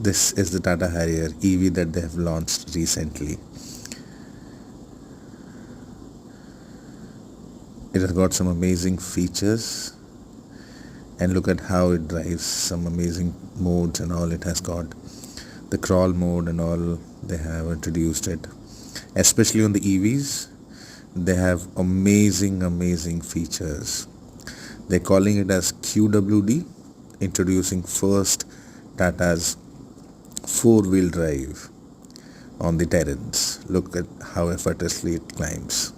This is the Tata Harrier EV that they have launched recently. It has got some amazing features, and look at how it drives, some amazing modes and all. It has got the crawl mode and all. They have introduced it, especially on the EVs. They have amazing features. They're calling it as QWD, introducing first Tata's four-wheel drive on the terrains. Look at how effortlessly it climbs.